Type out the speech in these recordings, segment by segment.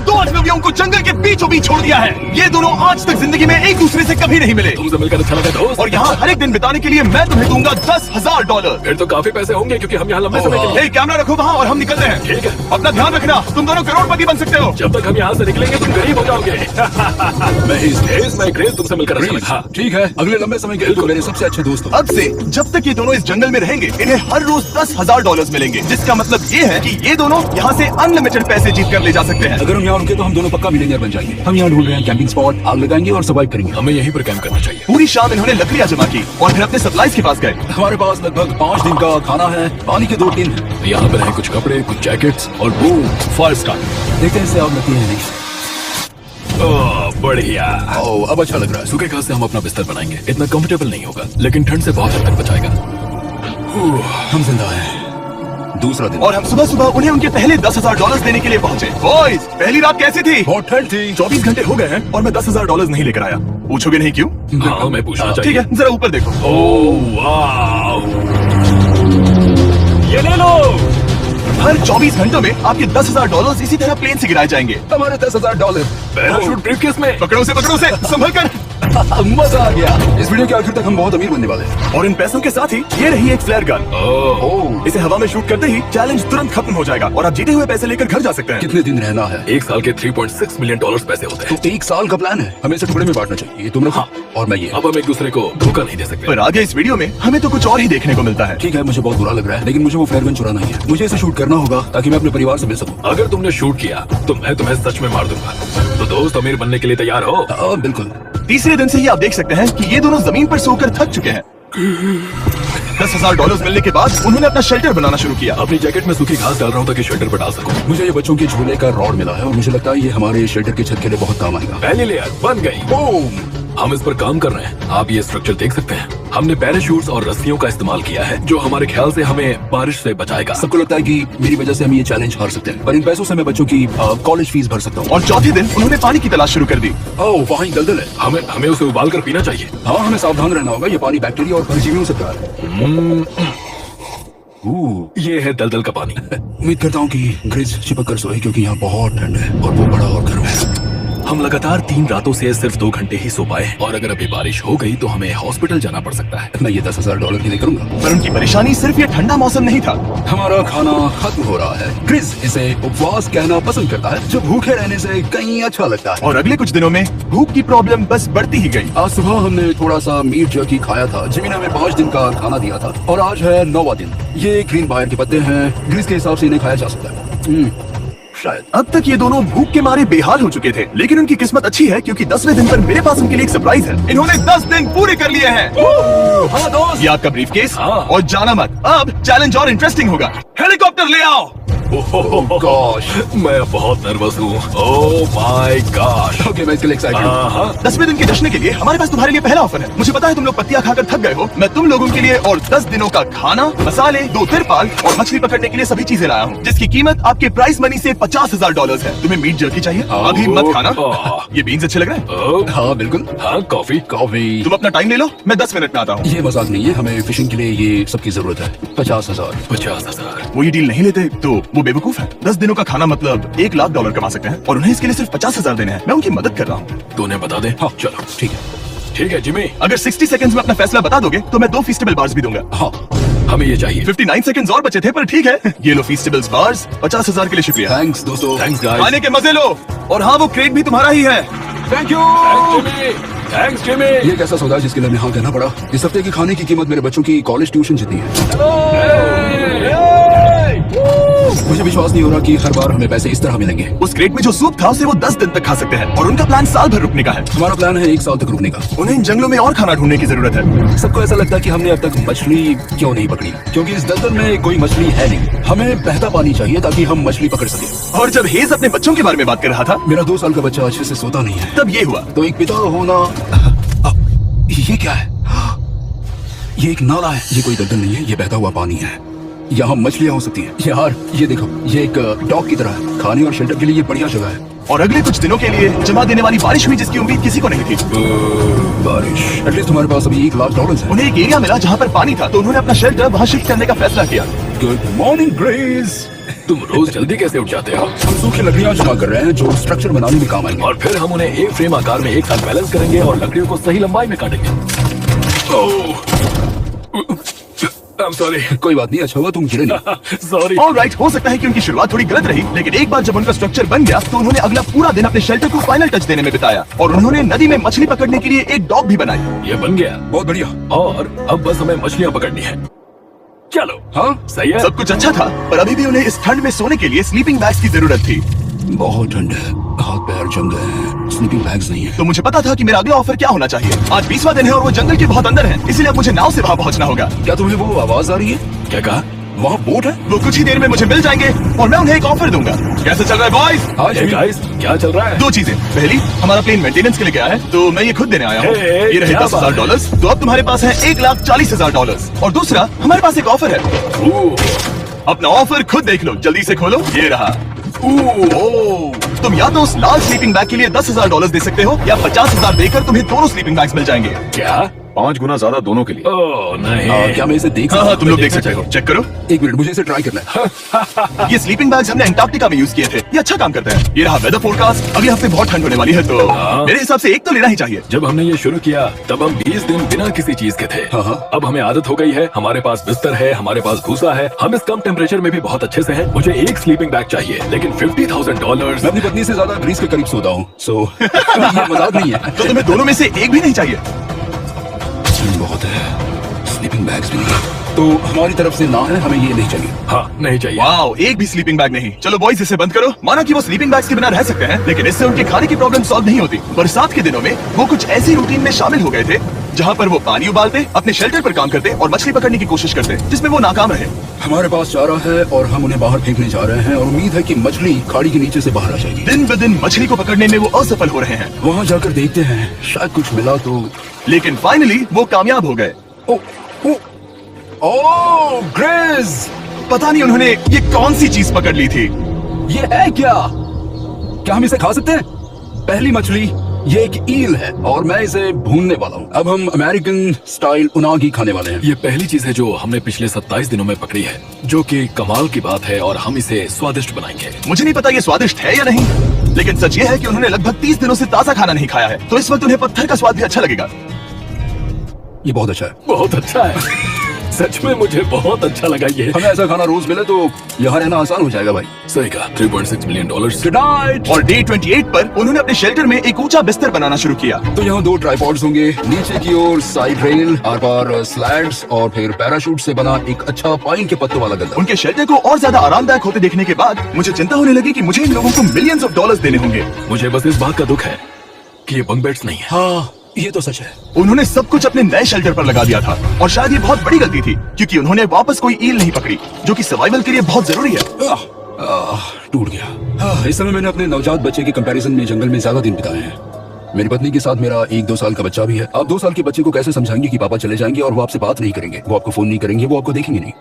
इन दो अजनबियों को जंगल के बीचों बीच छोड़ दिया है। ये दोनों आज तक जिंदगी में एक दूसरे से कभी नहीं मिले। तुमसे मिलकर अच्छा लगा दोस्त। और यहाँ हर एक दिन बिताने के लिए मैं तुम्हें दूंगा $10,000। फिर तो काफी पैसे होंगे क्योंकि हम यहाँ लंबे समय के लिए। कैमरा रखो वहाँ और हम निकलते हैं। ठीक है। अपना ध्यान रखना, तुम दोनों करोड़पति बन सकते हो। जब तक हम यहाँ से निकलेंगे तुम गरीब हो जाओगे। मैं क्रेज तुमसे मिलकर अच्छा लगा। हाँ, ठीक है, अगले लंबे समय के लिए तो मेरे सबसे अच्छे दोस्त हो। अब से जब तक ये दोनों इस जंगल में रहेंगे इन्हें हर रोज $10,000 मिलेंगे, जिसका मतलब ये है कि ये दोनों यहाँ से अनलिमिटेड पैसे जीत कर ले जा सकते हैं। अगर हम यहाँ रुके तो हम दोनों पक्का मिलियनियर बन जाएंगे। हम यहाँ ढूंढ रहे हैं कैंपिंग स्पॉट, आग लगाएंगे और सर्वाइव करेंगे। हमें यहीं पर कैंप करना चाहिए। पूरी शाम इन्होंने लकड़ियाँ जमा की और फिर अपने सप्लाईज के पास गए। हमारे पास लगभग 5 दिन का खाना है, पानी के 2 टिन है। यहाँ पर हैं कुछ कपड़े, कुछ जैकेट्स और बूम, फायर स्टार्ट। देखते हैं इससे आग लगती है नहीं। बढ़िया। अब अच्छा लग रहा है। सूखे घास से हम अपना बिस्तर बनाएंगे। इतना कंफर्टेबल नहीं होगा लेकिन ठंड से बहुत हद तक बचाएगा। हम जिंदा हैं। दूसरा दिन और हम सुबह सुबह उन्हें उनके पहले $10,000 देने के लिए पहुंचे। बॉयज, पहली रात कैसी थी? बहुत ठंड थी। 24 घंटे हो गए हैं और मैं $10,000 नहीं लेकर आया। पूछोगे नहीं क्यों? हाँ, मैं पूछना ठीक चाहिए। है, जरा ऊपर देखो। ओह वाव, ये ले लो। हर 24 घंटों में आपके $10,000 इसी तरह प्लेन से गिराए जाएंगे। हमारे $10,000। पैराशूट ब्रीफकेस में। पकड़ो से संभल कर। मजा आ गया। इस वीडियो के आखिर तक हम बहुत अमीर बनने वाले हैं। और इन पैसों के साथ ही ये रही एक फ्लेयर गन। ओह, इसे हवा में शूट करते ही चैलेंज तुरंत खत्म हो जाएगा और आप जीते हुए पैसे लेकर घर जा सकते हैं। कितने दिन रहना है? एक साल के $3.6 मिलियन पैसे होते हैं। तो 1 साल का प्लान है। हमें इसे टुकड़े में बांटना चाहिए। ये तुम रखो और मैं ये। अब हम एक दूसरे को धोखा नहीं दे सकते। पर आगे इस वीडियो में हमें तो कुछ और ही देखने को मिलता है। ठीक है, मुझे बहुत बुरा लग रहा है लेकिन मुझे वो फ्लेयर गन चुराना ही है। मुझे इसे शूट करना होगा ताकि मैं अपने परिवार से मिल सकूं। अगर तुमने शूट किया तो मैं तुम्हें सच में मार दूंगा। तो दोस्त, अमीर बनने के लिए तैयार हो? बिल्कुल। तीसरे दिन से ही आप देख सकते हैं कि ये दोनों जमीन पर सोकर थक चुके हैं। $10,000 मिलने के बाद उन्होंने अपना शेल्टर बनाना शुरू किया। अपनी जैकेट में सूखी घास डाल रहा हूँ ताकि शेल्टर पर डाल सकूं। मुझे ये बच्चों के झूले का रॉड मिला है और मुझे लगता है ये हमारे शेल्टर की छत के लिए बहुत काम आएगा। पहली लेयर बन गई। बूम। हम इस पर काम कर रहे हैं। आप ये स्ट्रक्चर देख सकते हैं। हमने पैराशूट्स और रस्सियों का इस्तेमाल किया है जो हमारे ख्याल से हमें बारिश से बचाएगा। सबको लगता है कि मेरी वजह से हम ये चैलेंज हार सकते हैं, पर इन पैसों से मैं बच्चों की कॉलेज फीस भर सकता हूँ। और चौथे दिन उन्होंने पानी की तलाश शुरू कर दी। वहाँ ही दलदल है। हमें उसे उबाल कर पीना चाहिए। हाँ, हमें सावधान रहना होगा। ये पानी बैक्टीरिया और परजीवियों से भरा है। ये है दलदल का पानी। उम्मीद करता हूँ कि ग्रिज चिपक कर सोए क्योंकि यहाँ बहुत ठंड है और वो बड़ा और गर्म है। हम लगातार 3 रातों से सिर्फ 2 घंटे ही सो पाए और अगर अभी बारिश हो गई तो हमें हॉस्पिटल जाना पड़ सकता है। मैं ये $10,000 के लिए करूंगा। पर उनकी परेशानी सिर्फ ये ठंडा मौसम नहीं था। हमारा खाना खत्म हो रहा है। ग्रिज इसे उपवास कहना पसंद करता है जो भूखे रहने से कहीं अच्छा लगता है। और अगले कुछ दिनों में भूख की प्रॉब्लम बस बढ़ती ही गई। आज सुबह हमने थोड़ा सा मीट जर्की खाया था। जिमी ने हमें 5 दिन का खाना दिया था और आज है 9वां दिन। ये ग्रीन बायर के पत्ते हैं। ग्रिज के हिसाब से इन्हें खाया जा सकता है। शायद। अब तक ये दोनों भूख के मारे बेहाल हो चुके थे, लेकिन उनकी किस्मत अच्छी है क्योंकि 10वें दिन पर मेरे पास उनके लिए एक सरप्राइज है। इन्होंने 10 दिन पूरे कर लिए हैं। हाँ दोस्त, ये आपका ब्रीफकेस। हाँ। और जाना मत, अब चैलेंज और इंटरेस्टिंग होगा। हेलीकॉप्टर ले आओ। गॉश, मैं बहुत नर्वस हूँ। Oh my gosh. ओके, मैं इसके लिए एक्साइटेड हूँ। 10वें दिन के जश्न के लिए हमारे पास तुम्हारे लिए पहला ऑफर है। मुझे पता है तुम लोग पत्तियां खाकर थक गए हो। मैं तुम लोगों के लिए और 10 दिनों का खाना, मसाले, 2 तिरपाल और मछली पकड़ने के लिए सभी चीजें लाया हूँ, जिसकी कीमत आपके प्राइस मनी से $50,000 है। तुम्हें मीट जर्की चाहिए? अभी मत खाना। ये बीन्स अच्छे लग रहे हैं? हाँ बिल्कुल। हाँ, कॉफी। तुम अपना टाइम ले लो, मैं 10 मिनट में आता हूँ। ये मजाक नहीं है, हमें फिशिंग के लिए ये सबकी जरूरत है। 50,000। 50,000। वो ये डील नहीं लेते तो वो बेवकूफ है। 10 दिनों का खाना मतलब $1,00,000 कमा सकते हैं और उन्हें इसके लिए सिर्फ 50,000 देने हैं। मैं उनकी मदद कर रहा हूँ। तो उन्हें बता दे। हाँ चलो ठीक है। ठीक है जिमी। अगर 60 सेकंड्स में अपना फैसला बता दोगे तो मैं 2 फीस्टेबल बार्स भी दूंगा। हाँ, हमें ये चाहिए। 59 सेकंड्स और बचे थे पर ठीक है। ये लो फीस्टेबल्स बार्स। 50,000 के लिए शुक्रिया। थैंक्स दोस्तों। Thanks guys. खाने के मजे लो। और हाँ, वो क्रेट भी तुम्हारा ही है। Thank you. Thanks Jimmy. ये कैसा सौदा है जिसके लिए हमें हाँ कहना पड़ा? इस हफ्ते की खाने की कीमत मेरे बच्चों की कॉलेज ट्यूशन जितनी है। मुझे विश्वास नहीं हो रहा कि हर बार हमें पैसे इस तरह मिलेंगे। उस क्रेट में जो सूप था उसे वो 10 दिन तक खा सकते हैं और उनका प्लान साल भर रुकने का है। हमारा प्लान है 1 साल तक रुकने का। उन्हें इन जंगलों में और खाना ढूंढने की जरूरत है। सबको ऐसा लगता है कि हमने अब तक मछली क्यों नहीं पकड़ी, क्योंकि इस दलदल में कोई मछली है नहीं। हमें बहता पानी चाहिए ताकि हम मछली पकड़ सके। और जब हेज अपने बच्चों के बारे में बात कर रहा था, मेरा 2 साल का बच्चा अच्छे से सोता नहीं है। तब ये हुआ। तो एक पिता होना। ये क्या है? ये एक नाला है। ये कोई दलदल नहीं है, ये बहता हुआ पानी है। यहाँ मछलियाँ हो सकती हैं। यार ये देखो, ये एक डॉग की तरह है। खाने और शेल्टर के लिए ये बढ़िया जगह है। और अगले कुछ दिनों के लिए जमा देने वाली बारिश हुई जिसकी उम्मीद किसी को नहीं थी। बारिश। एटलीस्ट हमारे पास अभी $1,00,000 है। उन्हें एक एरिया मिला जहाँ पर पानी था तो उन्होंने अपना शेल्टर वहाँ शिफ्ट करने का फैसला किया। Good morning grace. तुम रोज जल्दी कैसे उठ जाते हो? हम सूखी लकड़ियां जमा कर रहे हैं जो स्ट्रक्चर बनाने में काम आएंगे। और फिर हम उन्हें एक फ्रेम आकार में एक साथ बैलेंस करेंगे और लकड़ियों को सही लंबाई में काटेंगे। I'm sorry. कोई बात नहीं, अच्छा हुआ तुम गिरे नहीं। Sorry. ऑलराइट, हो सकता है कि उनकी शुरुआत थोड़ी गलत रही, लेकिन एक बार जब उनका स्ट्रक्चर बन गया तो उन्होंने अगला पूरा दिन अपने शेल्टर को फाइनल टच देने में बिताया और उन्होंने नदी में मछली पकड़ने के लिए एक डॉग भी बनाई। ये बन गया बहुत बढ़िया। और अब बस हमें मछलियाँ पकड़नी है। चलो। हाँ, सही है। सब कुछ अच्छा था, पर अभी भी उन्हें इस ठंड में सोने के लिए स्लीपिंग बैग्स की जरूरत थी। बहुत ठंड है, हाथ पैर जम गए हैं, स्लीपिंग बैग्स नहीं है। तो मुझे पता था कि मेरा अगला ऑफर क्या होना चाहिए। आज 20वां दिन है और वो जंगल के बहुत अंदर है, इसीलिए अब मुझे नाव से वहाँ पहुँचना होगा। क्या तुम्हें वो आवाज आ रही है? क्या कहा? वहाँ बोट है? वो कुछ ही देर में मुझे मिल जाएंगे और मैं उन्हें एक ऑफर दूंगा। कैसे चल रहा है बॉयज? आज Hey भी guys, क्या चल रहा है? दो चीजें, पहली हमारा प्लेन मेंटेनेंस के लिए गया है तो मैं ये खुद देने आया हूँ। Hey, ये रहे क्या बात है? $10,000, तो अब तुम्हारे पास है $1,40,000। और दूसरा, हमारे पास एक ऑफर है। अपना ऑफर खुद देख लो, जल्दी से खोलो। ये रहा। तुम या तो उस लाल स्लीपिंग बैग के लिए $10,000 दे सकते हो या 50,000 देकर तुम्हें दोनों स्लीपिंग बैग्स मिल जाएंगे। क्या? 5 गुना ज्यादा दोनों के लिए। ओह नहीं। क्या मैं इसे देख हाँ सकता हाँ, तुम लोग मैं देख देख सकते हो। चेक करो। एक मिनट, मुझे इसे ट्राई करना है। ये स्लीपिंग बैग्स हमने अंटार्कटिका में यूज किए थे, ये अच्छा काम करते हैं। ये रहा वेदर फोरकास्ट, अगले हफ्ते बहुत ठंड होने वाली है तो हाँ। मेरे हिसाब से एक तो लेना ही चाहिए। जब हमने ये शुरू किया तब हम 20 दिन बिना किसी चीज के थे। हाँ। अब हमें आदत हो गई है, हमारे पास बिस्तर है, हमारे पास भूसा है, हम इस कम टेम्परेचर में भी बहुत अच्छे से हैं। मुझे एक स्लीपिंग बैग चाहिए, लेकिन $50,000। मैं अपनी पत्नी से ज्यादा ग्रीस के करीब सोता हूँ, सो ये मजाक नहीं है। तो तुम्हें दोनों में से एक भी नहीं चाहिए? ठंड बहुत है, स्लीपिंग बैग्स भी नहीं, तो हमारी तरफ से ना है, हमें ये नहीं चाहिए। हाँ, नहीं चाहिए। वाओ, एक भी स्लीपिंग बैग नहीं। चलो बॉयज, इसे बंद करो। माना कि वो स्लीपिंग बैग्स के बिना रह सकते हैं, लेकिन इससे उनके खाने की प्रॉब्लम सॉल्व नहीं होती। बरसात के दिनों में वो कुछ ऐसी रूटीन में शामिल हो गए थे जहाँ पर वो पानी उबालते, अपने शेल्टर पर काम करते और मछली पकड़ने की कोशिश करते, जिसमें वो नाकाम रहे। हमारे पास चारा है और हम उन्हें बाहर फेंकने जा रहे हैं और उम्मीद है कि मछली खाड़ी के नीचे से बाहर आ जाएगी। दिन ब दिन मछली को पकड़ने में वो असफल हो रहे हैं, वहाँ जाकर देखते हैं, शायद कुछ मिला तो। लेकिन फाइनली वो कामयाब हो गए। ओ, ओ, ओ, ग्रेज! पता नहीं उन्होंने ये कौन सी चीज पकड़ ली थी। ये है क्या? क्या हम इसे खा सकते हैं? पहली मछली, ये एक ईल है और मैं इसे भूनने वाला हूँ। अब हम अमेरिकन स्टाइल उनागी खाने वाले हैं। ये पहली चीज है जो हमने पिछले 27 दिनों में पकड़ी है, जो कि कमाल की बात है और हम इसे स्वादिष्ट बनाएंगे। मुझे नहीं पता ये स्वादिष्ट है या नहीं, लेकिन सच ये है कि उन्होंने लगभग 30 दिनों से ताजा खाना नहीं खाया है, तो इस वक्त उन्हें पत्थर का स्वाद भी अच्छा लगेगा। ये बहुत अच्छा है। बहुत अच्छा है। सच में मुझे बहुत अच्छा लगा ये। हमें ऐसा खाना रोज मिले तो यहाँ रहना आसान हो जाएगा भाई। सही कहा। $3.6 मिलियन। Good night. और डे 28 पर उन्होंने अपने शेल्टर में एक ऊंचा बिस्तर बनाना शुरू किया। तो यहाँ 2 ट्राइपॉड्स होंगे, नीचे की ओर side rail, are par slides और फिर पैराशूट से बना एक अच्छा पाइन के पत्तों वाला गद्दा। उनके शेल्टर को और ज्यादा आरामदायक होते देखने के बाद मुझे चिंता होने लगी कि मुझे इन लोगों को मिलियंस ऑफ डॉलर्स देने होंगे। मुझे बस इस बात का दुख है कि ये बंक बेड्स नहीं है। हाँ, ये तो सच है। उन्होंने सब कुछ अपने नए शेल्टर पर लगा दिया था और शायद ये बहुत बड़ी गलती थी, क्योंकि उन्होंने वापस कोई ईल नहीं पकड़ी, जो कि सर्वाइवल के लिए बहुत जरूरी है। टूट गया। इस समय मैंने अपने नवजात बच्चे के कंपैरिजन में जंगल में ज्यादा दिन बिताए हैं। मेरी पत्नी के साथ मेरा 1-2 साल का बच्चा भी है। आप 2 साल के बच्चे को कैसे समझाएंगे कि पापा चले जाएंगे और वो आपसे बात नहीं करेंगे, वो आपको फोन नहीं करेंगे, वो आपको देखेंगे नहीं।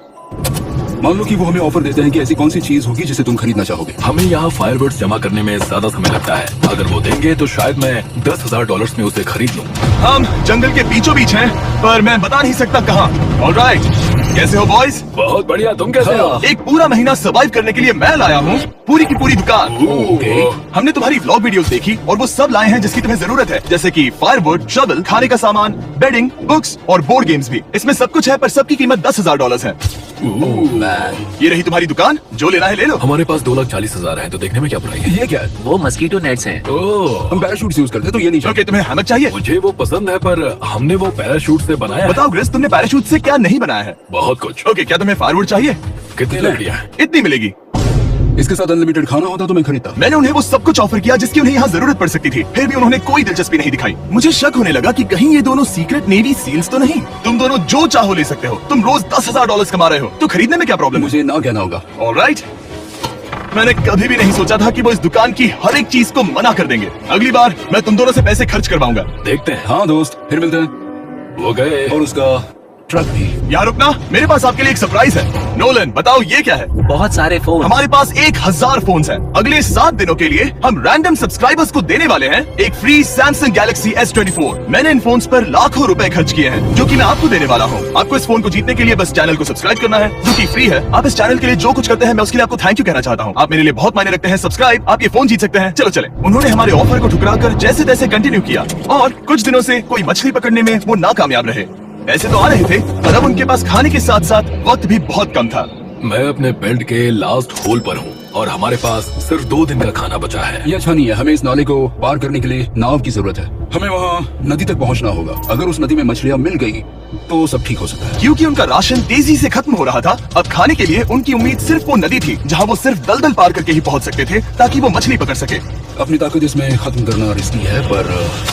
मान लो कि वो हमें ऑफर देते हैं कि ऐसी कौन सी चीज होगी जिसे तुम खरीदना चाहोगे। हमें यहाँ फायरवर्ड्स जमा करने में ज्यादा समय लगता है। अगर वो देंगे तो शायद मैं $10,000 में उसे खरीद लूँ। हम जंगल के बीचों बीच हैं, पर मैं बता नहीं सकता कहाँ। ऑलराइट, कैसे हो बॉयज? बहुत बढ़िया। तुम कैसे हो? एक पूरा महीना सर्वाइव करने के लिए मैं लाया हूँ पूरी की पूरी दुकान। ओके। हमने तुम्हारी व्लॉग वीडियोस देखी और वो सब लाए हैं जिसकी तुम्हें जरूरत है, जैसे कि फायरवुड, शवल, खाने का सामान, बेडिंग, बुक्स और बोर्ड गेम्स भी। इसमें सब कुछ है, पर सबकी कीमत $10,000 है। ये रही तुम्हारी दुकान, जो लेना है ले लो। हमारे पास 2,40,000 है, तो देखने में क्या बुराई है? ये क्या है? वो मस्कीटो नेट्स हैं। ओह, हम पैराशूट यूज करते हैं तो ये नहीं चाहिए। ओके, तुम्हें हैमक चाहिए? मुझे वो पसंद है, पर हमने वो पैराशूट से बनाया है। बताओ ग्रेस, तुमने पैराशूट से क्या नहीं बनाया है? बहुत कुछ। ओके, क्या तुम्हें फायरवुड चाहिए? कितनी लकड़ियाँ हैं? इतनी मिलेगी। इसके साथ अनलिमिटेड खाना होता तो मैं खरीदता। मैंने उन्हें वो सब कुछ ऑफर किया जिसकी उन्हें यहाँ जरूरत पड़ सकती थी, फिर भी उन्होंने कोई दिलचस्पी नहीं दिखाई। मुझे शक होने लगा कि कहीं ये दोनों सीक्रेट नेवी सील्स तो नहीं। तुम दोनों जो चाहो ले सकते हो, तुम रोज $10,000 कमा रहे हो, तो खरीदने में क्या प्रॉब्लम है? मुझे ना कहना होगा। ऑलराइट, मैंने कभी भी नहीं सोचा था कि वो इस दुकान की हर एक चीज को मना कर देंगे। अगली बार मैं तुम दोनों से पैसे खर्च करवाऊंगा। देखते हैं। हाँ दोस्त, फिर मिलते हैं। वो गए। और उसका ट्रक भी। यहाँ रुकना, मेरे पास आपके लिए एक सरप्राइज है। नोलन, बताओ ये क्या है? बहुत सारे फोन। हमारे पास 1000 फोन्स हैं। अगले 7 दिनों के लिए हम रैंडम सब्सक्राइबर्स को देने वाले हैं एक फ्री सैमसंग गैलेक्सी S24। मैंने इन फोन्स पर लाखों रुपए खर्च किए हैं, जो कि मैं आपको देने वाला हूँ। आपको इस फोन को जीतने के लिए बस चैनल को सब्सक्राइब करना है, जो कि फ्री है। आप इस चैनल के लिए जो कुछ करते हैं, मैं उसके लिए आपको थैंक यू कहना चाहता हूँ। आप मेरे लिए बहुत मायने रखते हैं। सब्सक्राइब, आप ये फोन जीत सकते हैं। चलो चले। उन्होंने हमारे ऑफर को ठुकराकर जैसे तैसे कंटिन्यू किया और कुछ दिनों से कोई मछली पकड़ने में वो नाकामयाब रहे। ऐसे तो आ रहे थे, पर अब उनके पास खाने के साथ साथ वक्त भी बहुत कम था। मैं अपने बेल्ट के लास्ट होल पर हूँ और हमारे पास सिर्फ 2 दिन का खाना बचा है। ये अच्छा नहीं है। हमें इस नाले को पार करने के लिए नाव की जरूरत है। हमें वहाँ नदी तक पहुँचना होगा। अगर उस नदी में मछलियाँ मिल गई तो सब ठीक हो सकता है। क्योंकि उनका राशन तेजी से खत्म हो रहा था, अब खाने के लिए उनकी उम्मीद सिर्फ वो नदी थी, जहाँ वो सिर्फ दलदल पार करके ही पहुँच सकते थे, ताकि वो मछली पकड़ सके। अपनी ताकत इसमें खत्म करना रिस्की है, पर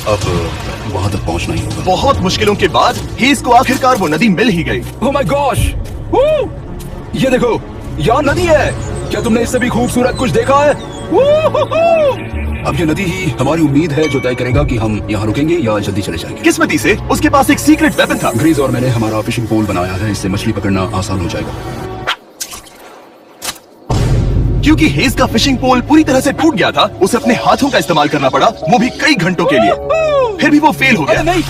अब वहाँ तक पहुँचना ही होगा। बहुत मुश्किलों के बाद हेज को आखिरकार वो नदी मिल ही गई। Oh my gosh! ये देखो, यहाँ नदी है। क्या तुमने इससे भी खूबसूरत कुछ देखा है? अब ये नदी ही हमारी उम्मीद है, जो तय करेगा कि हम यहाँ रुकेंगे या जल्दी चले जाएंगे। किस्मती से उसके पास एक सीक्रेट वेपन था। ग्रीज और मैंने हमारा फिशिंग पोल बनाया है, इससे मछली पकड़ना आसान हो जाएगा। क्योंकि हेज का फिशिंग पोल पूरी तरह से टूट गया था, उसे अपने हाथों का इस्तेमाल करना पड़ा, वो भी कई घंटों के लिए। फिर भी वो फेल हो गया। नहीं,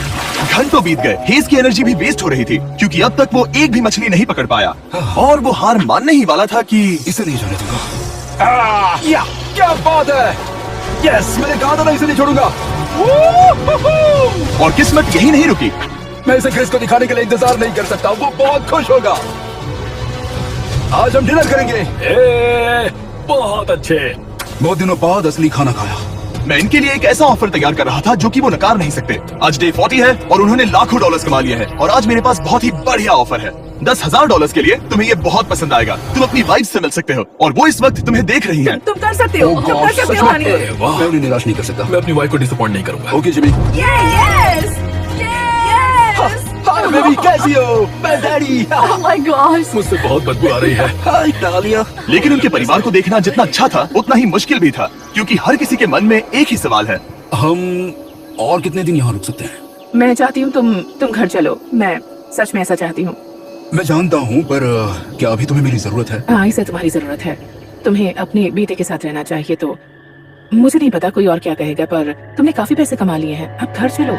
घंटों बीत गए, हेज की एनर्जी भी वेस्ट हो रही थी, क्योंकि अब तक वो एक भी मछली नहीं पकड़ पाया और वो हार मानने ही वाला था कि इसे नहीं जाने दूंगा। या क्या बात है! यस, मैंने कहा था ना, इसे नहीं छोड़ूंगा। और किस्मत यही नहीं रुकी। मैं इसे क्रिस को दिखाने के लिए इंतजार नहीं कर सकता, वो बहुत खुश होगा। आज हम डिनर करेंगे। बहुत अच्छे। बहुत दिनों बाद असली खाना खाया। मैं इनके लिए एक ऐसा ऑफर तैयार कर रहा था जो कि वो नकार नहीं सकते। आज डे 40 है और उन्होंने लाखों डॉलर्स कमा लिए हैं और आज मेरे पास बहुत ही बढ़िया ऑफर है। $10,000 के लिए तुम्हें ये बहुत पसंद आएगा। तुम अपनी वाइफ से मिल सकते हो और वो इस वक्त तुम्हें देख रही हैं। तुम कर सकते हो, Oh तुम God, कर सकते सच हो में? हनी। वाह, मैं उन्हें निराश नहीं कर सकता। मैं अपनी वाइफ को डिसअपॉइंट नहीं करूंगा। Okay Jimmy. Yes hi baby, कैसी हो? मैं डैडी। Oh my God. मुझसे बहुत बदबू आ रही है। हाय डालिया। लेकिन उनके परिवार को देखना जितना अच्छा था उतना ही मुश्किल भी था, क्योंकि हर किसी के मन में एक ही सवाल है। हम और कितने दिन यहाँ रुक सकते हैं? मैं चाहती हूँ तुम घर चलो। मैं सच में ऐसा चाहती हूँ। मैं जानता हूँ, पर क्या अभी तुम्हें मेरी जरूरत है? हाँ, इसे तुम्हारी जरूरत है। तुम्हें अपने बेटे के साथ रहना चाहिए। तो मुझे नहीं पता कोई और क्या कहेगा, पर तुमने काफी पैसे कमा लिए हैं, अब घर चलो।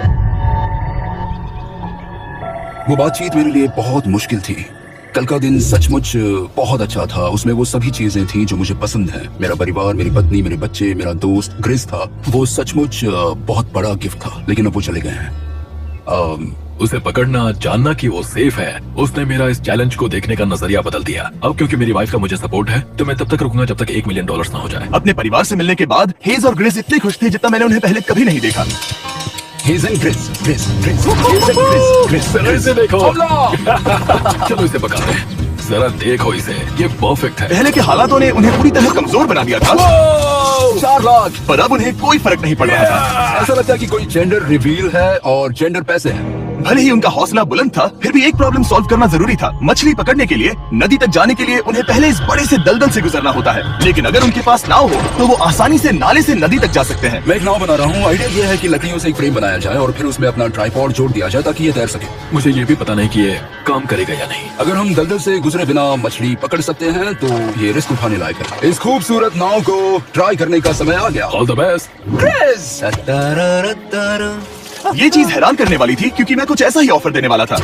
वो बातचीत मेरे लिए बहुत मुश्किल थी। कल का दिन सचमुच बहुत अच्छा था। उसमें वो सभी चीजें थी जो मुझे पसंद है। मेरा परिवार, मेरी पत्नी, मेरे बच्चे, मेरा दोस्त ग्रिस था। वो सचमुच बहुत बड़ा गिफ्ट था, लेकिन अब वो चले गए हैं। उसे पकड़ना, जानना कि वो सेफ है, उसने मेरा इस चैलेंज को देखने का नजरिया बदल दिया। अब क्योंकि मेरी वाइफ का मुझे सपोर्ट है, तो मैं तब तक रुकूंगा जब तक $1 मिलियन ना हो जाए। अपने परिवार से मिलने के बाद हेज और ग्रेस इतने खुश थे जितना मैंने उन्हें पहले कभी नहीं देखा। He's in Chris, Chris, Chris, He's in Chris, Chris, जरा इसे देखो। हमला! चलो इसे पकाते हैं। जरा देखो इसे, ये परफेक्ट है। पहले के हालातों ने उन्हें पूरी तरह कमजोर बना दिया था, 4 लाख। पर अब उन्हें कोई फर्क नहीं पड़ रहा था। ऐसा लगता है कि कोई जेंडर रिवील है और जेंडर पैसे हैं। भले ही उनका हौसला बुलंद था, फिर भी एक प्रॉब्लम सॉल्व करना जरूरी था। मछली पकड़ने के लिए नदी तक जाने के लिए उन्हें पहले इस बड़े से दलदल से गुजरना होता है, लेकिन अगर उनके पास नाव हो तो वो आसानी से नाले से नदी तक जा सकते हैं। मैं एक नाव बना रहा हूँ। आइडिया ये है कि लकड़ियों से एक फ्रेम बनाया जाए और फिर उसमें अपना ट्राइपॉड जोड़ दिया जाए ताकि ये तैर सके। मुझे ये भी पता नहीं कि ये काम करेगा या नहीं। अगर हम दलदल से गुजरे बिना मछली पकड़ सकते हैं तो ये रिस्क उठाने लायक है। इस खूबसूरत नाव को ट्राई करने का समय आ गया। All the best. क्रिस! ये चीज हैरान करने वाली थी, क्योंकि मैं कुछ ऐसा ही ऑफर देने वाला था।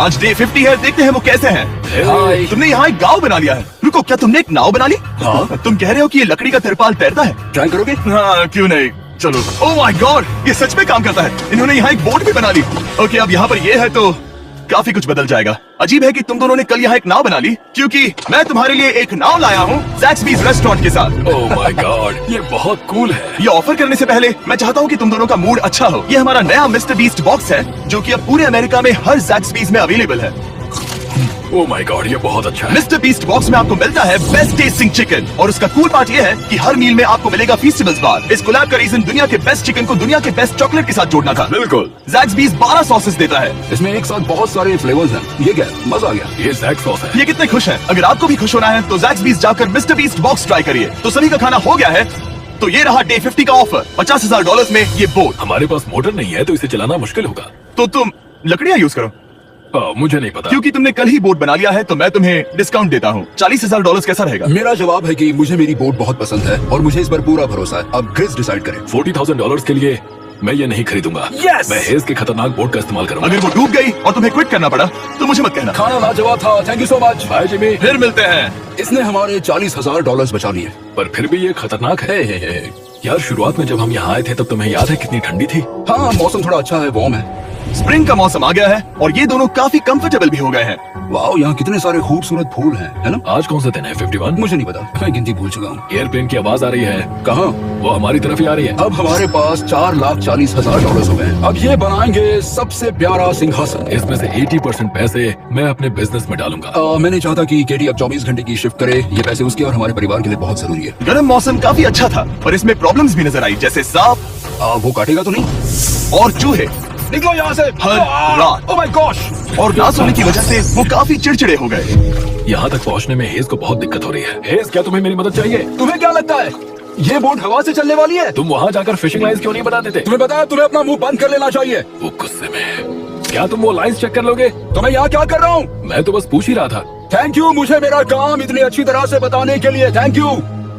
आज डे 50 है, देखते हैं वो कैसे हैं। हाय। तुमने यहाँ एक गांव बना लिया है। रुको, क्या तुमने एक नाव बना ली? हाँ। तुम कह रहे हो कि ये लकड़ी का तिरपाल तैरता है? ट्राई करोगे? हाँ, क्यों नहीं, चलो। ओह माय गॉड, ये सच में काम करता है। इन्होंने यहाँ एक बोट भी बना ली। ओके, अब यहाँ पर ये है तो काफी कुछ बदल जाएगा। अजीब है कि तुम दोनों ने कल यहाँ एक नाव बना ली, क्योंकि मैं तुम्हारे लिए एक नाव लाया हूँ ज़ैक्सबीज़ रेस्टोरेंट के साथ। ओह माय गॉड, ये बहुत कूल है। ये ऑफर करने से पहले मैं चाहता हूँ कि तुम दोनों का मूड अच्छा हो। ये हमारा नया मिस्टर बीस्ट बॉक्स है, जो कि अब पूरे अमेरिका में हर ज़ैक्सबीज़ में अवेलेबल है। ओह माय गॉड, ये बहुत अच्छा है। मिस्टर बीस्ट बॉक्स में आपको मिलता है बेस्ट टेस्टिंग चिकन, और उसका कूल पार्ट ये है कि हर मील में आपको मिलेगा फेस्टिवल्स बार। इस कोलैब का रीजन दुनिया के बेस्ट चिकन को दुनिया के बेस्ट चॉकलेट के साथ जोड़ना था। बिल्कुल। ज़ैक्सबीज़ 12 सॉसेस देता है। इसमें एक साथ बहुत सारे फ्लेवर्स हैं। ये क्या है? मजा आ गया। ये जैक सॉस है। ये कितने खुश हैं। अगर आपको भी खुश होना है तो ज़ैक्सबीज़ जाकर मिस्टर बीस्ट बॉक्स ट्राई करिए। तो सभी का खाना हो गया है, तो ये रहा डे 50 का ऑफर। $50,000 में ये बोट। हमारे पास मोटर नहीं है तो इसे चलाना मुश्किल होगा। तो तुम लकड़ियाँ यूज करो। मुझे नहीं पता। क्योंकि तुमने कल ही बोट बना लिया है तो मैं तुम्हें डिस्काउंट देता हूँ। $40,000 कैसा रहेगा? मेरा जवाब है कि मुझे मेरी बोट बहुत पसंद है और मुझे इस पर पूरा भरोसा है। अब ग्रिस डिसाइड करें। $40,000 के लिए मैं ये नहीं खरीदूंगा। Yes! मैं हेज के खतरनाक बोट का इस्तेमाल करूंगा। अगर वो डूब गई और तुम्हें क्विट करना पड़ा तो मुझे मत कहना। खाना लाजवाब था, thank you so much. Bye Jimmy. फिर मिलते हैं। इसने हमारे $40,000 बचा लिए। पर फिर भी ये खतरनाक है। यार शुरुआत में जब हम यहाँ आए थे तब तुम्हें याद है कितनी ठंडी थी? हाँ, मौसम थोड़ा अच्छा है, वार्म है। स्प्रिंग का मौसम आ गया है और ये दोनों काफी कंफर्टेबल भी हो गए हैं। वाओ, यहाँ कितने सारे खूबसूरत फूल हैं, है ना? आज कौन सा दिन है? 51? मुझे नहीं पता, मैं गिनती भूल चुका हूँ। एयरप्लेन की आवाज आ रही है। कहाँ? वो हमारी तरफ ही आ रही है। अब हमारे पास $4,40,000 हो गए। अब ये बनाएंगे सबसे प्यारा सिंहासन। इसमें से 80% पैसे मैं अपने बिजनेस में डालूंगा। मैं नहीं चाहता कि केटी अब 24 घंटे की शिफ्ट करे। ये पैसे उसके और हमारे परिवार के लिए बहुत जरूरी है। गर्म मौसम काफी अच्छा था पर इसमें प्रॉब्लम्स भी नजर आई, जैसे सांप वो काटेगा तो नहीं? और चूहे निकलो यहाँ से हर रात। Oh my gosh! और ना सोने की वजह से वो काफी चिड़चिड़े हो गए। यहाँ तक पहुँचने में हेज को बहुत दिक्कत हो रही है। हेज, क्या तुम्हें मेरी मदद चाहिए? तुम्हें क्या लगता है ये बोट हवा से चलने वाली है? तुम वहाँ जाकर फिशिंग लाइन्स क्यों नहीं बना देते? तुम्हें पता है तुम्हें अपना मुंह बंद कर लेना चाहिए। वो गुस्से में। क्या तुम वो लाइन्स चेक कर लोगे? तो मैं यहाँ क्या कर रहा हूँ? मैं तो बस पूछ ही रहा था। थैंक यू मुझे मेरा काम इतनी अच्छी तरह से बताने के लिए। Thank you.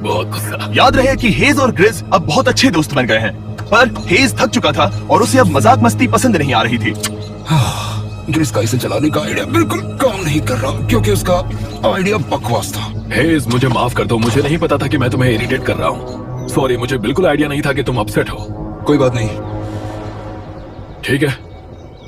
बहुत गुस्सा। याद रहे कि हेज और ग्रिज अब बहुत अच्छे दोस्त बन गए हैं, पर हेज थक चुका था और उसे अब मजाक मस्ती पसंद नहीं आ रही थी। ग्रिस का इसे चलाने का आइडिया बिल्कुल काम नहीं कर रहा क्योंकि उसका आइडिया बकवास था। हेज, मुझे माफ कर दो। मुझे नहीं पता था कि मैं तुम्हें इरिटेट कर रहा हूँ। सॉरी, मुझे बिल्कुल आइडिया नहीं था कि तुम अपसेट हो। कोई बात नहीं। ठीक है।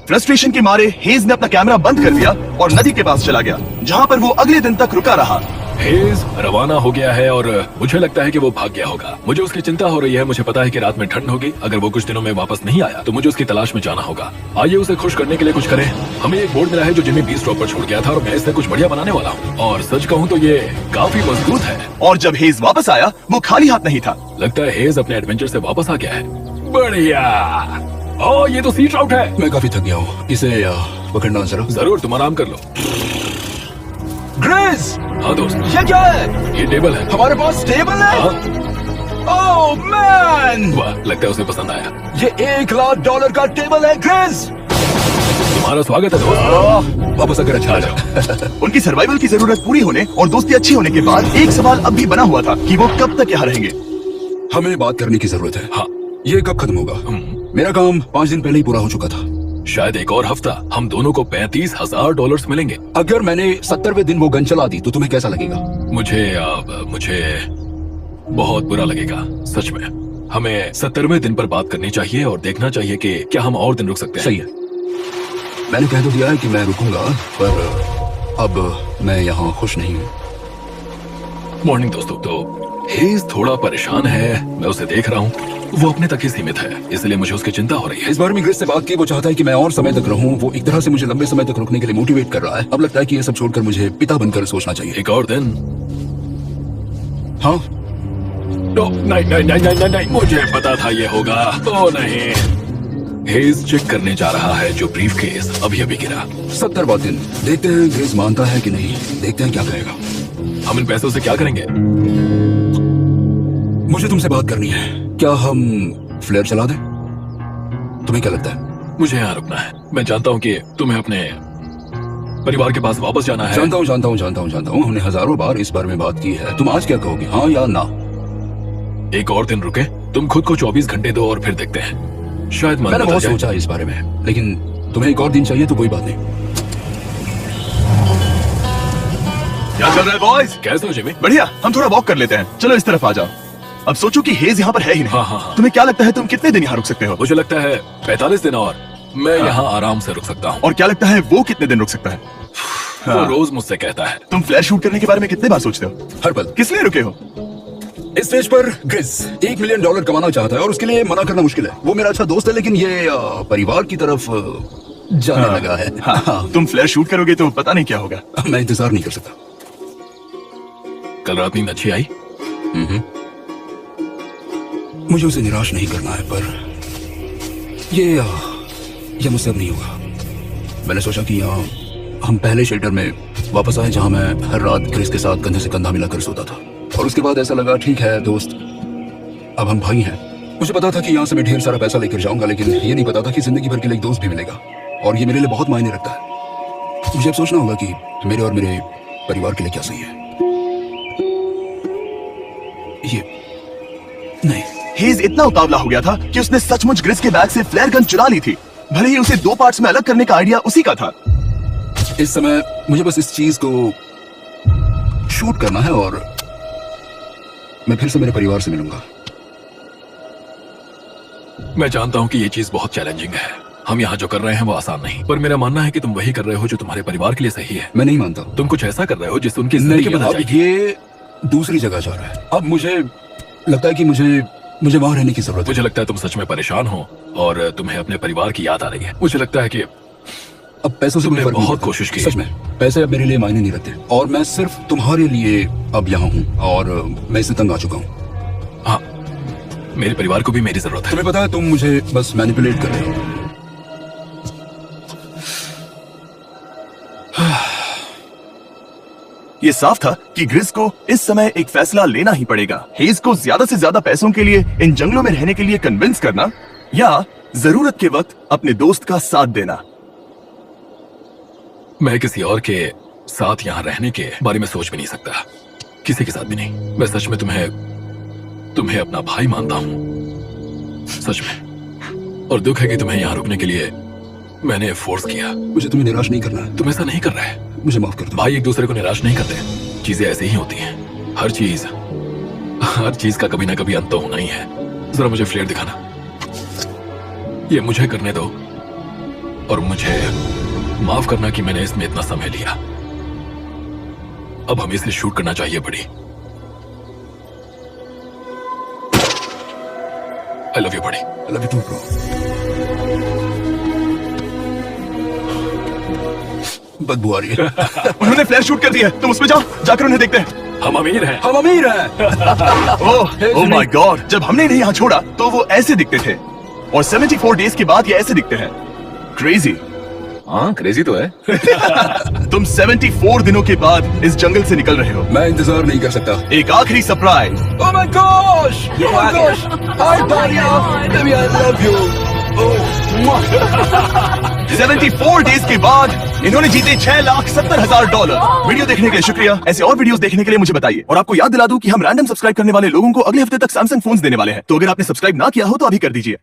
फ्रस्ट्रेशन के मारे हेज ने अपना कैमरा बंद कर दिया और नदी के पास चला गया, जहाँ पर वो अगले दिन तक रुका रहा। हेज रवाना हो गया है और मुझे लगता है कि वो भाग गया होगा। मुझे उसकी चिंता हो रही है। मुझे पता है कि रात में ठंड होगी। अगर वो कुछ दिनों में वापस नहीं आया तो मुझे उसकी तलाश में जाना होगा। आइए उसे खुश करने के लिए कुछ करें। हमें एक बोर्ड मिला है जो जिमी बीच ड्रॉप पर छोड़ गया था और मैं इससे कुछ बढ़िया बनाने वाला हूँ। और सच कहूँ तो ये काफी मजबूत है। और जब हेज वापस आया वो खाली हाथ नहीं था। लगता है हेज अपने एडवेंचर से वापस आ गया है। बढ़िया। ओ, ये तो सी ट्राउट है। मैं काफी थक गया हूँ, इसे पकड़ना जरा। जरूर, तुम आराम कर लो। ग्रेस, हाँ दोस्त, ये क्या है? ये टेबल है। हमारे पास टेबल है? हाँ। Oh man! वाह, लगता है उसे पसंद आया। ये $1,00,000 का टेबल है ग्रेस। तुम्हारा स्वागत है दोस्त। वापस आकर अच्छा लगा। उनकी सर्वाइवल की जरूरत पूरी होने और दोस्ती अच्छी होने के बाद एक सवाल अब भी बना हुआ था कि वो कब तक यहाँ रहेंगे। हमें बात करने की जरूरत है। हाँ। ये कब खत्म होगा? मेरा काम 5 दिन पहले ही पूरा हो चुका था। शायद एक और हफ्ता। हम दोनों को $35,000 मिलेंगे। अगर मैंने 70वें दिन वो गन चला दी तो तुम्हें कैसा लगेगा? मुझे बहुत बुरा लगेगा, सच में। हमें 70वें दिन पर बात करनी चाहिए और देखना चाहिए कि क्या हम और दिन रुक सकते हैं। सही है। मैंने कह तो दिया है कि मैं रुकूंगा, पर अब मैं यहाँ खुश नहीं हूँ। मॉर्निंग दोस्तों। तो हेज थोड़ा परेशान है, मैं उसे देख रहा हूँ। वो अपने तक ही सीमित है, इसलिए मुझे उसकी चिंता हो रही है। इस बार में ग्रिस से बात की, वो चाहता है कि मैं और समय तक रहूं। वो एक तरह से मुझे लंबे समय तक रुकने के लिए मोटिवेट कर रहा है। अब लगता है कि ये सब छोड़कर मुझे पिता बनकर सोचना चाहिए। एक और दिन? हाँ। नहीं, मुझे पता था ये होगा। ओ नहीं। हेज चेक करने जा रहा है जो ब्रीफ केस अभी अभी गिरा। 70वां दिन। देखते हैं ग्रिस मानता है कि नहीं। देखते हैं क्या करेगा। हम इन पैसों से क्या करेंगे? मुझे तुमसे बात करनी है। क्या हम फ्लेयर चला दें? तुम्हें क्या लगता है? मुझे यहाँ रुकना है। मैं जानता हूँ कि तुम्हें अपने परिवार के पास वापस जाना है। जानता हूँ। हमने हजारों बार इस बारे में बात की है। तुम आज क्या कहोगे, हाँ या ना? एक और दिन रुके। तुम खुद को 24 घंटे दो और फिर देखते हैं। शायद मन मैंने बदल बहुत जाए। सोचा इस बारे में, लेकिन तुम्हें एक और दिन चाहिए तो कोई बात नहीं। क्या चल रहा है बॉयज? कैसे हो जिमी? बढ़िया। हम थोड़ा वॉक कर लेते हैं। चलो इस तरफ आ जाओ। अब सोचो कि हेज यहाँ पर है ही नहीं। हाँ। तुम्हें क्या लगता है तुम कितने दिन यहाँ रुक सकते हो? मुझे लगता है 45 दिन और मैं यहाँ आराम से रुक सकता हूँ। और क्या लगता है वो कितने दिन रुक सकता है? वो रोज मुझसे कहता है। तुम फ्लैश शूट करने के बारे में कितने बार सोचते हो? हर पल। किस लिए रुके हो? इस स्टेज पर ग्रिस $1 मिलियन कमाना चाहता है और उसके लिए मना करना मुश्किल है। वो मेरा अच्छा दोस्त है, लेकिन ये परिवार की तरफ जाने लगा है। हाँ। तुम फ्लैश शूट करोगे तो पता नहीं क्या होगा। मैं इंतजार नहीं कर सकता। कल रात नींद अच्छी आई? मुझे उसे निराश नहीं करना है, पर ये मुझसे अब नहीं होगा। मैंने सोचा कि हम पहले शेल्टर में वापस आए जहां मैं हर रात ग्रिस के साथ कंधे से कंधा मिलाकर सोता था। और उसके बाद ऐसा लगा, ठीक है दोस्त, अब हम भाई हैं। मुझे पता था कि यहाँ से मैं ढेर सारा पैसा लेकर जाऊंगा, लेकिन ये नहीं पता था कि जिंदगी भर के लिए एक दोस्त भी मिलेगा। और ये मेरे लिए बहुत मायने रखता है। मुझे अब सोचना होगा कि मेरे और मेरे परिवार के लिए क्या सही है। ये नहीं। हेज इतना उतावला हो गया था कि उसने सचमुच ग्रिस के बैग से फ्लेयर गन चुरा ली थी, भले ही उसे 2 पार्ट्स में अलग करने का आइडिया उसी का था। इस समय मुझे बस इस चीज को शूट करना है और मैं फिर से मेरे परिवार से मिलूंगा। मैं जानता हूँ कि ये चीज बहुत चैलेंजिंग है। हम यहाँ जो कर रहे हैं वो आसान नहीं, पर मेरा मानना है कि तुम वही कर रहे हो जो तुम्हारे परिवार के लिए सही है। मैं नहीं मानता। तुम कुछ ऐसा कर रहे हो जिससे उनकी जिंदगी बदल अब जाएगी। ये दूसरी जगह जा रहा है। अब मुझे लगता है कि मुझे वहां रहने की जरूरत है। मुझे लगता है तुम सच में परेशान हो और तुम्हें अपने परिवार की याद आ रही है। मुझे लगता है कि अब पैसों से तुमने कोई फर्क नहीं बहुत पड़ता। कोशिश की। सच में पैसे अब मेरे लिए मायने नहीं रखते और मैं सिर्फ तुम्हारे लिए अब यहाँ हूँ और मैं इससे तंग आ चुका हूँ। हाँ, मेरे परिवार को भी मेरी जरूरत है। तुम्हें पता है तुम मुझे बस मैनिपुलेट कर रहे हो। ये साफ था कि ग्रिस को इस समय एक फैसला लेना ही पड़ेगा। हेज को ज्यादा से ज्यादा पैसों के लिए इन जंगलों में रहने के लिए कन्विंस करना या जरूरत के वक्त अपने दोस्त का साथ देना। मैं किसी और के साथ यहाँ रहने के बारे में सोच भी नहीं सकता, किसी के साथ भी नहीं। मैं सच में तुम्हें अपना भाई मानता हूँ, सच में। और दुख है कि तुम्हें यहाँ रुकने के लिए मैंने फोर्स किया। मुझे तुम्हें निराश नहीं करना है। तुम ऐसा नहीं कर रहे। मुझे माफ कर दो। भाई एक दूसरे को निराश नहीं करते, चीजें ऐसे ही होती हैं। हर चीज का कभी ना कभी अंत तो होना ही है। जरा मुझे फ्लेयर दिखाना। ये मुझे करने दो और मुझे माफ करना कि मैंने इसमें इतना समय लिया। अब हमें इसे शूट करना चाहिए बड़ी। I love you buddy. I love you too bro. बदबू आ रही है। उन्होंने फ्लैश शूट कर दिया है, तुम उसमें जाओ, जाकर उन्हें देखते हैं। हम अमीर हैं। हम अमीर हैं। ओह माय गॉड, जब हमने इन्हें यहाँ छोड़ा तो वो ऐसे दिखते थे और 74 डेज के बाद ये ऐसे दिखते हैं। क्रेजी। हाँ, क्रेजी तो है। तुम 74 दिनों के बाद इस जंगल से निकल रहे हो। मैं इंतजार नहीं कर सकता। एक आखिरी surprise. Oh my gosh! Oh my gosh! Hi, Daria! Baby, I love you. Oh, 74 days के बाद इन्होंने जीते $6,70,000। वीडियो देखने के लिए शुक्रिया। ऐसे और वीडियोस देखने के लिए मुझे बताइए। और आपको याद दिला दूं कि हम रैंडम सब्सक्राइब करने वाले लोगों को अगले हफ्ते तक सैमसंग फोन्स देने वाले हैं। तो अगर आपने सब्सक्राइब ना किया हो तो अभी कर दीजिए।